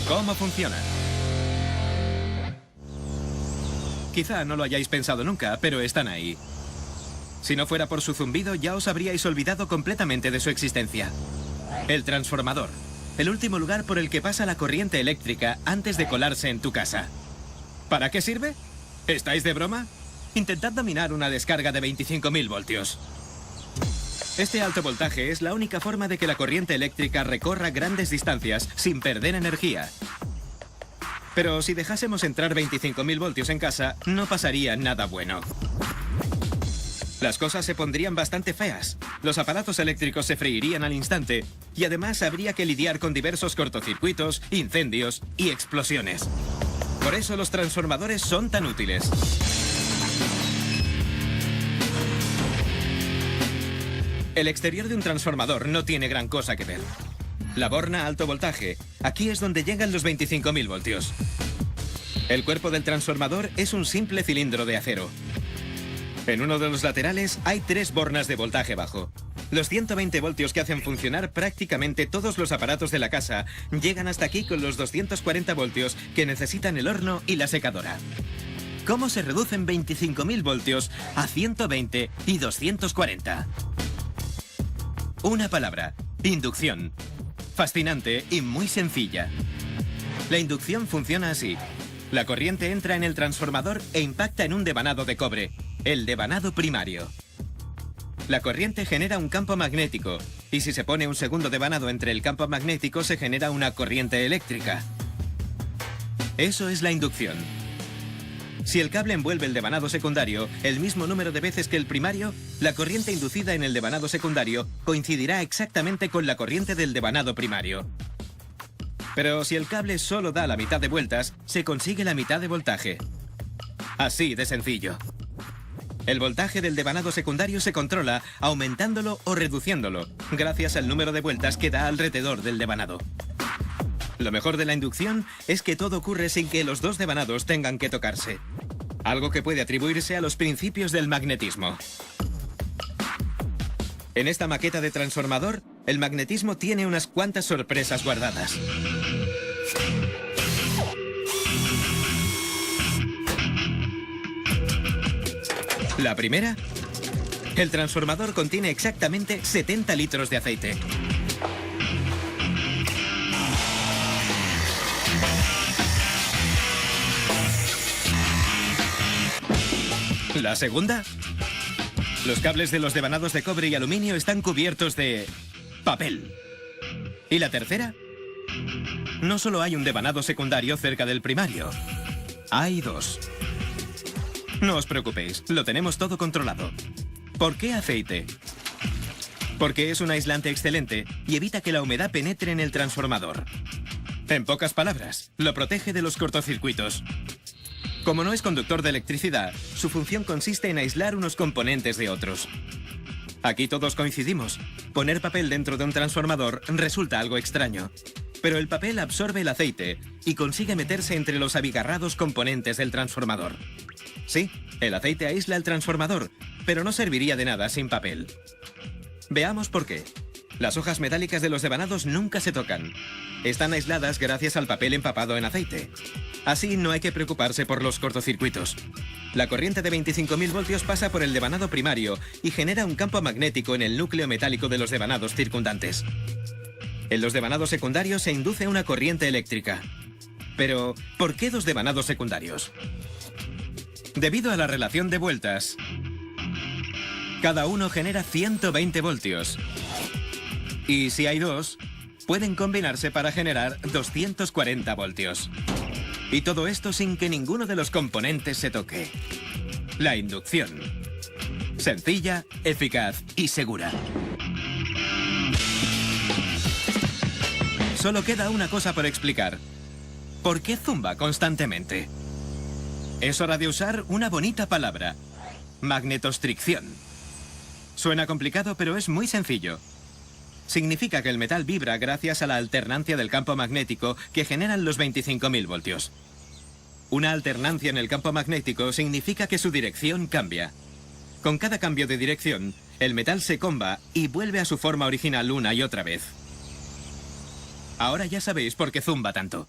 ¿Cómo funciona? Quizá no lo hayáis pensado nunca, pero están ahí. Si no fuera por su zumbido, ya os habríais olvidado completamente de su existencia. El transformador. El último lugar por el que pasa la corriente eléctrica antes de colarse en tu casa. ¿Para qué sirve? ¿Estáis de broma? Intentad dominar una descarga de 25.000 voltios. Este alto voltaje es la única forma de que la corriente eléctrica recorra grandes distancias sin perder energía. Pero si dejásemos entrar 25.000 voltios en casa, no pasaría nada bueno. Las cosas se pondrían bastante feas. Los aparatos eléctricos se freirían al instante y además habría que lidiar con diversos cortocircuitos, incendios y explosiones. Por eso los transformadores son tan útiles. El exterior de un transformador no tiene gran cosa que ver. La borna alto voltaje, aquí es donde llegan los 25.000 voltios. El cuerpo del transformador es un simple cilindro de acero. En uno de los laterales hay 3 bornas de voltaje bajo. Los 120 voltios que hacen funcionar prácticamente todos los aparatos de la casa llegan hasta aquí con los 240 voltios que necesitan el horno y la secadora. ¿Cómo se reducen 25.000 voltios a 120 y 240? Una palabra: inducción. Fascinante y muy sencilla. La inducción funciona así. La corriente entra en el transformador e impacta en un devanado de cobre, el devanado primario. La corriente genera un campo magnético, y si se pone un segundo devanado entre el campo magnético se genera una corriente eléctrica. Eso es la inducción. Si el cable envuelve el devanado secundario el mismo número de veces que el primario, la corriente inducida en el devanado secundario coincidirá exactamente con la corriente del devanado primario. Pero si el cable solo da la mitad de vueltas, se consigue la mitad de voltaje. Así de sencillo. El voltaje del devanado secundario se controla aumentándolo o reduciéndolo, gracias al número de vueltas que da alrededor del devanado. Lo mejor de la inducción es que todo ocurre sin que los dos devanados tengan que tocarse. Algo que puede atribuirse a los principios del magnetismo. En esta maqueta de transformador, el magnetismo tiene unas cuantas sorpresas guardadas. La primera, el transformador contiene exactamente 70 litros de aceite. La segunda, los cables de los devanados de cobre y aluminio están cubiertos de papel. Y la tercera, no solo hay un devanado secundario cerca del primario, hay 2. No os preocupéis, lo tenemos todo controlado. ¿Por qué aceite? Porque es un aislante excelente y evita que la humedad penetre en el transformador. En pocas palabras, lo protege de los cortocircuitos. Como no es conductor de electricidad, su función consiste en aislar unos componentes de otros. Aquí todos coincidimos. Poner papel dentro de un transformador resulta algo extraño. Pero el papel absorbe el aceite y consigue meterse entre los abigarrados componentes del transformador. Sí, el aceite aísla el transformador, pero no serviría de nada sin papel. Veamos por qué. Las hojas metálicas de los devanados nunca se tocan. Están aisladas gracias al papel empapado en aceite. Así no hay que preocuparse por los cortocircuitos. La corriente de 25.000 voltios pasa por el devanado primario y genera un campo magnético en el núcleo metálico de los devanados circundantes. En los devanados secundarios se induce una corriente eléctrica. Pero, ¿por qué 2 devanados secundarios? Debido a la relación de vueltas, cada uno genera 120 voltios. Y si hay 2, pueden combinarse para generar 240 voltios. Y todo esto sin que ninguno de los componentes se toque. La inducción. Sencilla, eficaz y segura. Solo queda una cosa por explicar. ¿Por qué zumba constantemente? Es hora de usar una bonita palabra. Magnetostricción. Suena complicado, pero es muy sencillo. Significa que el metal vibra gracias a la alternancia del campo magnético que generan los 25.000 voltios. Una alternancia en el campo magnético significa que su dirección cambia. Con cada cambio de dirección, el metal se comba y vuelve a su forma original una y otra vez. Ahora ya sabéis por qué zumba tanto.